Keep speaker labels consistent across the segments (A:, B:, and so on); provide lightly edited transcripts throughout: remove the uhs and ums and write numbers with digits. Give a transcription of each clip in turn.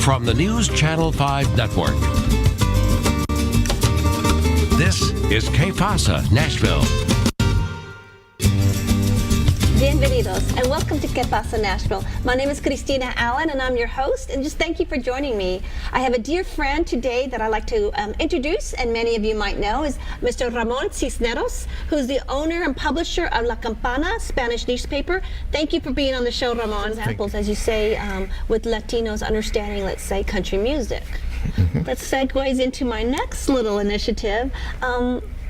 A: from the News Channel 5 Network. This is Pasa, Nashville.
B: Bienvenidos and welcome to Pasa, Nashville. My name is Cristina Allen and I'm your host, and just thank you for joining me. I have a dear friend today that I'd like to introduce, and many of you might know, is Mr. Ramon Cisneros, who's the owner and publisher of La Campana, Spanish newspaper. Thank you for being on the show, Ramon. Examples, as you say, with Latinos understanding, let's say, country music. That segues into my next little initiative.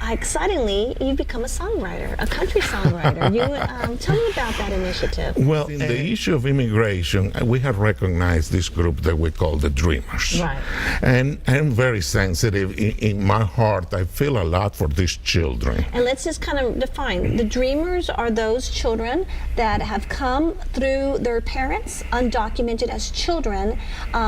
B: Excitingly, you've become a songwriter, a country songwriter. Tell me about that initiative.
C: Well, in the issue of immigration, we have recognized this group that we call the Dreamers.
B: Right.
C: And I'm very sensitive. In my heart, I feel a lot for these children.
B: And let's just kind of define. The Dreamers are those children that have come through their parents, undocumented as children.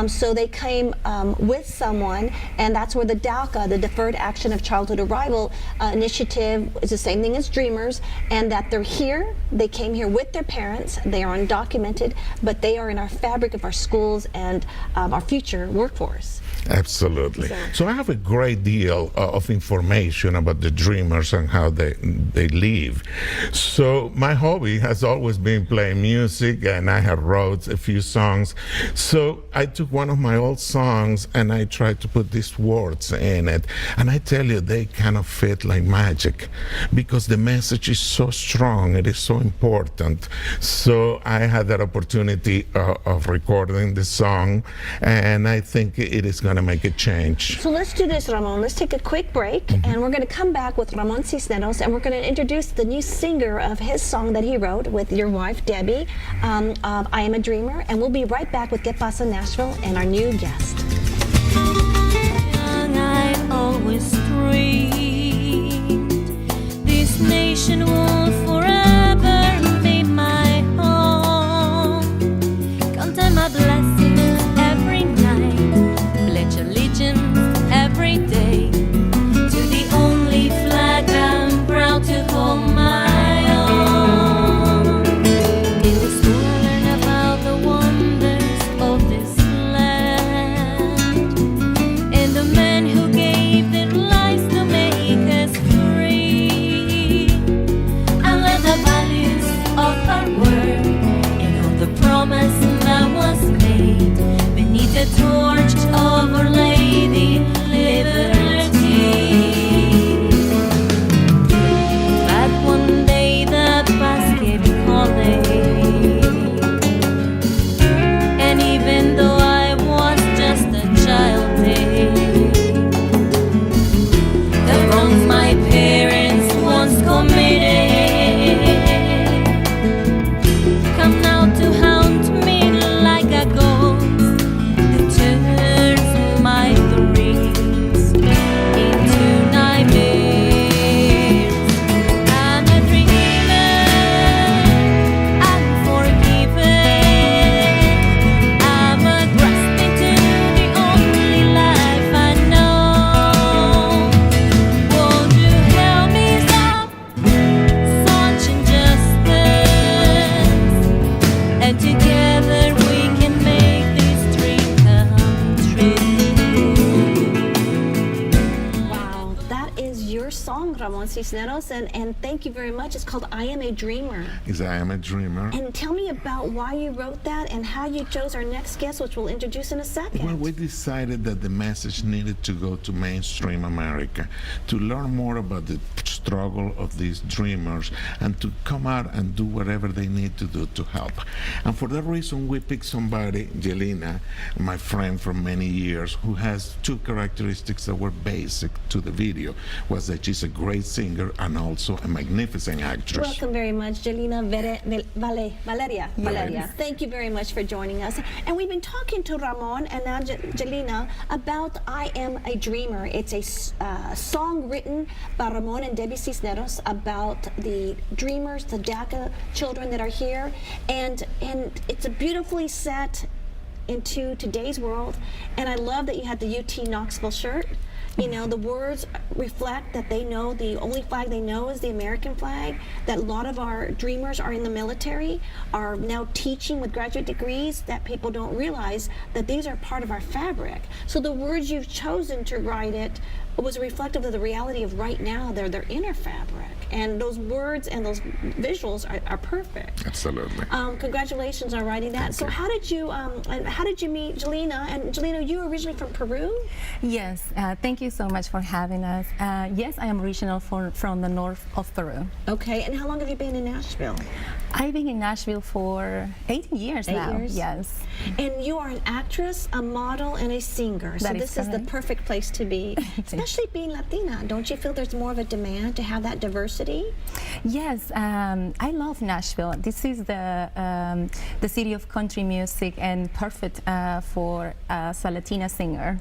B: So they came with someone, and that's where the DACA, the Deferred Action of Childhood Arrival, initiative is the same thing as Dreamers, and that they're here. They came here with their parents. They are undocumented, but they are in our fabric of our schools and our future workforce.
C: Absolutely. So I have a great deal of information about the Dreamers and how they live. So my hobby has always been playing music, and I have wrote a few songs. So I took one of my old songs and I tried to put these words in it. And I tell you, they kind of fit like magic because the message is so strong. It is so important. So I had that opportunity of recording the song, and I think it is going to make a change.
B: So let's do this, Ramon. Let's take a quick break, and we're going to come back with Ramon Cisneros, and we're going to introduce the new singer of his song that he wrote with your wife, Debbie, of I Am a Dreamer, and we'll be right back with Get Pasa Nashville and our new guest.
D: Young, I always dreamed this nation will forever be my home. Count my blessings every night, pledge allegiance every day to the only flag I'm proud to call my own. In this world, learn about the wonders of this land and the men who gave their lives to make us free. I learned the values of our word and of the promise that was made beneath the torch of Our Lady Liberty. But one day the past came calling, and even though I was just a child, the wrongs my parents once committed come now to haunt me like a ghost that turns my dreams into nightmares. I'm a dreamer, unforgiven. I'm a grasping to the only life I know. Won't you help me stop such injustice? And together we can make this dream come true.
B: Wow, that is your song, Ramon Cisneros, and thank you very much. It's called I Am a Dreamer.
C: Is I Am a Dreamer.
B: And tell me about why you wrote that and how you chose our next guest, which we'll introduce in a second.
C: Well, we decided that the message needed to go to mainstream America to learn more about the struggle of these dreamers and to come out and do whatever they need to do to help. And for that reason, we picked somebody, Yelina, my friend for many years, who has two characteristics that were basic to the video, was that she's a great singer and also a magnificent actress.
B: Welcome very much, Yelina Valeria. Thank you very much for joining us. And we've been talking to Ramon and now Yelina about I Am a Dreamer. It's a song written by Ramon and Debbie Cisneros about the dreamers, the DACA children that are here. And it's a beautifully set into today's world. And I love that you had the UT Knoxville shirt. You know, the words reflect that they know the only flag they know is the American flag, that a lot of our dreamers are in the military, are now teaching with graduate degrees, that people don't realize that these are part of our fabric. So the words you've chosen to write it was reflective of the reality of right now, they're their inner fabric. And those words and those visuals are perfect.
C: Absolutely.
B: Congratulations on writing that. So how did you meet Yelina? And Yelina, you were originally from Peru?
D: Yes, thank you so much for having us. Yes, I am original from the north of Peru.
B: Okay, and how long have you been in Nashville?
D: I've been in Nashville for 18 years now.
B: 8 years?
D: Yes.
B: And you are an actress, a model, and a singer. So
D: That is
B: this is the
D: correct.
B: perfect place to be, especially being Latina. Don't you feel there's more of a demand to have that diversity?
D: Yes, I love Nashville. This is the city of country music and perfect for a Latina singer.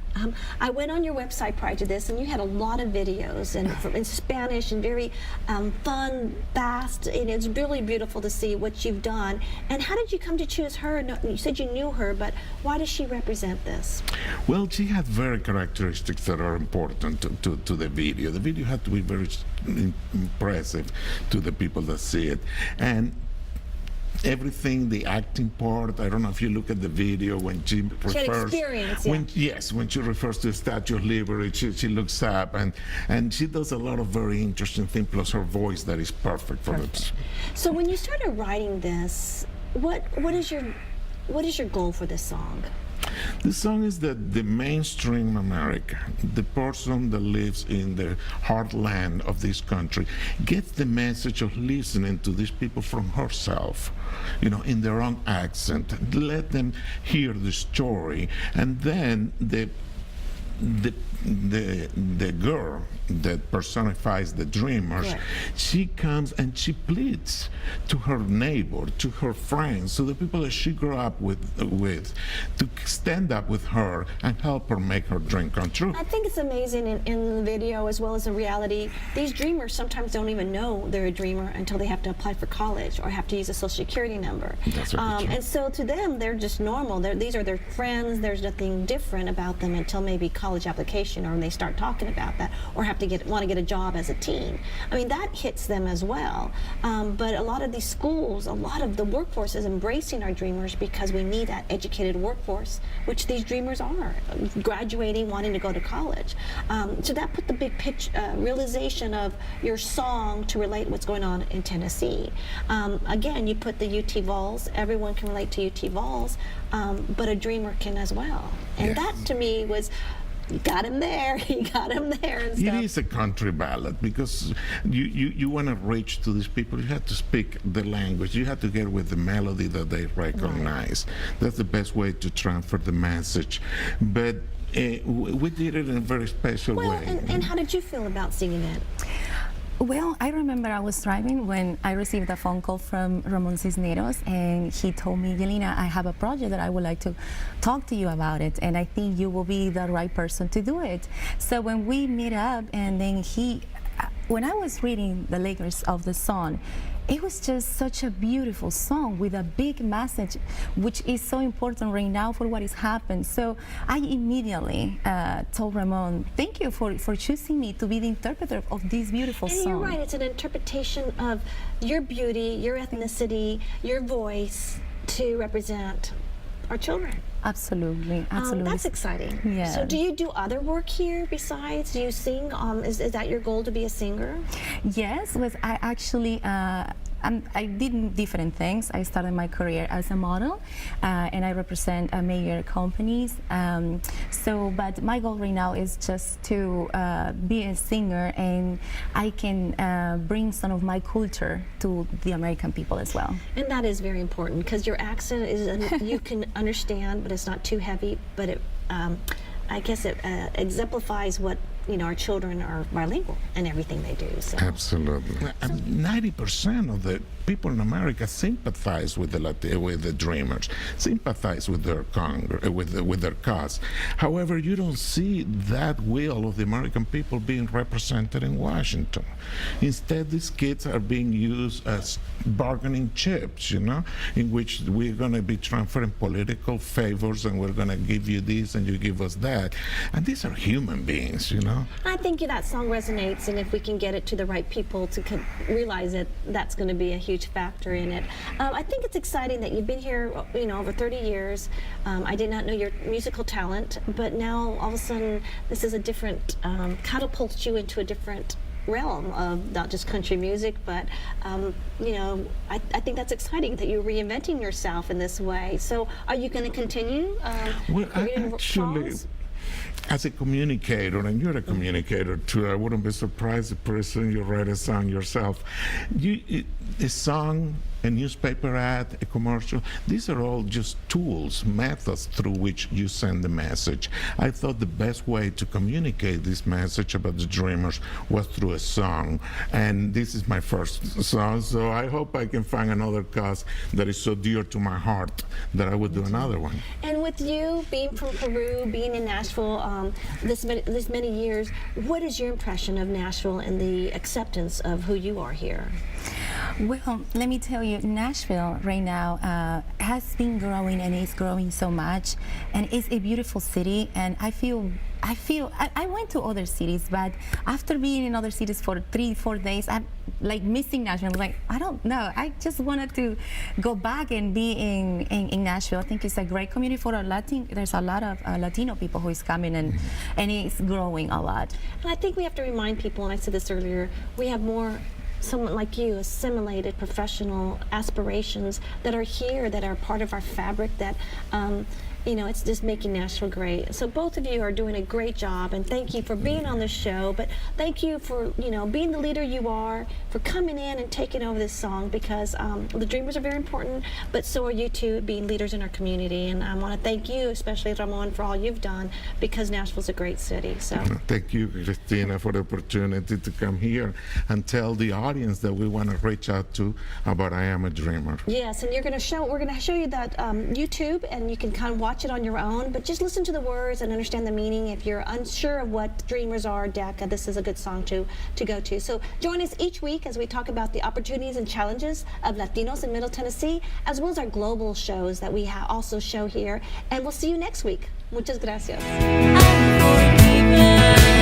B: I went on your website prior to this, and you had a lot of videos and in Spanish and very fun, fast, and it's really beautiful to see what you've done. And how did you come to choose her? No, you said you knew her, but why does she represent this?
C: Well, she had very characteristics that are important to the video. The video had to be very impressive to the people that see it. And everything, the acting part, I don't know if you look at the video when she refers...
B: She had experience, yeah.
C: When she refers to the Statue of Liberty, she looks up and she does a lot of very interesting things, plus her voice that is perfect for it.
B: So when you started writing this, what is your goal for this song?
C: The song is that the mainstream America, the person that lives in the heartland of this country, gets the message of listening to these people from herself, you know, in their own accent. Let them hear the story, and then the girl that personifies the dreamers,
B: Right.
C: she comes and she pleads to her neighbor, to her friends, to the people that she grew up with, to stand up with her and help her make her dream come true.
B: I think it's amazing in the video as well as in reality. These dreamers sometimes don't even know they're a dreamer until they have to apply for college or have to use a social security number.
C: That's very true.
B: And so to them, they're just normal. These are their friends. There's nothing different about them until maybe college application, or when they start talking about that, or want to get a job as a teen. I mean, that hits them as well. But a lot of these schools, a lot of the workforce is embracing our dreamers because we need that educated workforce, which these dreamers are, graduating, wanting to go to college. So that put the big realization of your song to relate what's going on in Tennessee. Again, you put the UT Vols, everyone can relate to UT Vols, but a dreamer can as well. And
C: Yes.
B: that to me was, you got him there, you got him there and
C: It
B: stuff.
C: is a country ballad because you want to reach to these people. You have to speak the language. You have to get with the melody that they recognize. That's the best way to transfer the message. But we did it in a very special
B: Well,
C: way.
B: and how did you feel about singing it?
D: Well, I remember I was driving when I received a phone call from Ramon Cisneros, and he told me, Yelina, I have a project that I would like to talk to you about it, and I think you will be the right person to do it. So when we meet up, and then when I was reading the lyrics of the song, it was just such a beautiful song with a big message, which is so important right now for what is happened. So I immediately told Ramon, thank you for choosing me to be the interpreter of this beautiful
B: And
D: song.
B: you're right, it's an interpretation of your beauty, your ethnicity, your voice to represent our children.
D: Absolutely, absolutely.
B: That's exciting.
D: Yeah.
B: So do you do other work here besides? Do you sing? Is that your goal, to be a singer?
D: Yes, I actually I did different things. I started my career as a model, and I represent major companies. But my goal right now is just to be a singer, and I can bring some of my culture to the American people as well.
B: And that is very important because your accent is you can understand, but it's not too heavy. But it, I guess it exemplifies what our children are bilingual in everything they do. So.
C: Absolutely. 90% of the people in America sympathize with the dreamers, sympathize with their with their cause. However, you don't see that will of the American people being represented in Washington. Instead, these kids are being used as bargaining chips, in which we're going to be transferring political favors, and we're going to give you this and you give us that. And these are human beings, know.
B: I think that song resonates, and if we can get it to the right people to realize it, that's going to be a huge factor in it. I think it's exciting that you've been here, over 30 years. I did not know your musical talent, but now all of a sudden this is a different, catapults you into a different realm of not just country music, but I think that's exciting that you're reinventing yourself in this way. So are you going to continue
C: Well,
B: creating
C: actually,
B: songs?
C: as a communicator, and you're a communicator too, I wouldn't be surprised if pretty soon you write a song yourself. A song, a newspaper ad, a commercial, these are all just tools, methods through which you send the message. I thought the best way to communicate this message about the Dreamers was through a song. And this is my first song, so I hope I can find another cause that is so dear to my heart that I would do another one.
B: And with you being from Peru, being in Nashville this many years, what is your impression of Nashville and the acceptance of who you are here?
E: Well, let me tell you, Nashville right now has been growing, and is growing so much, and it's a beautiful city. And I went to other cities, but after being in other cities for 3-4 days, I'm like missing Nashville. Like, I don't know, I just wanted to go back and be in Nashville. I think it's a great community for there's a lot of Latino people who is coming, and it's growing a lot.
B: And I think we have to remind people, and I said this earlier, we have more someone like you, assimilated professional aspirations that are here, that are part of our fabric, that it's just making Nashville great. So both of you are doing a great job, and thank you for being on the show, but thank you for being the leader you are, for coming in and taking over this song, because the Dreamers are very important, but so are you two, being leaders in our community. And I want to thank you, especially Ramon, for all you've done, because Nashville's a great city. So
C: thank you, Christina, for the opportunity to come here and tell the audience that we want to reach out to about I Am a Dreamer.
B: Yes, and we're going to show you that YouTube, and you can kind of watch it on your own, but just listen to the words and understand the meaning. If you're unsure of what Dreamers are, DECA, this is a good song to go to. So join us each week as we talk about the opportunities and challenges of Latinos in Middle Tennessee, as well as our global shows that we also show here. And we'll see you next week. Muchas gracias.
D: I'm forgiven.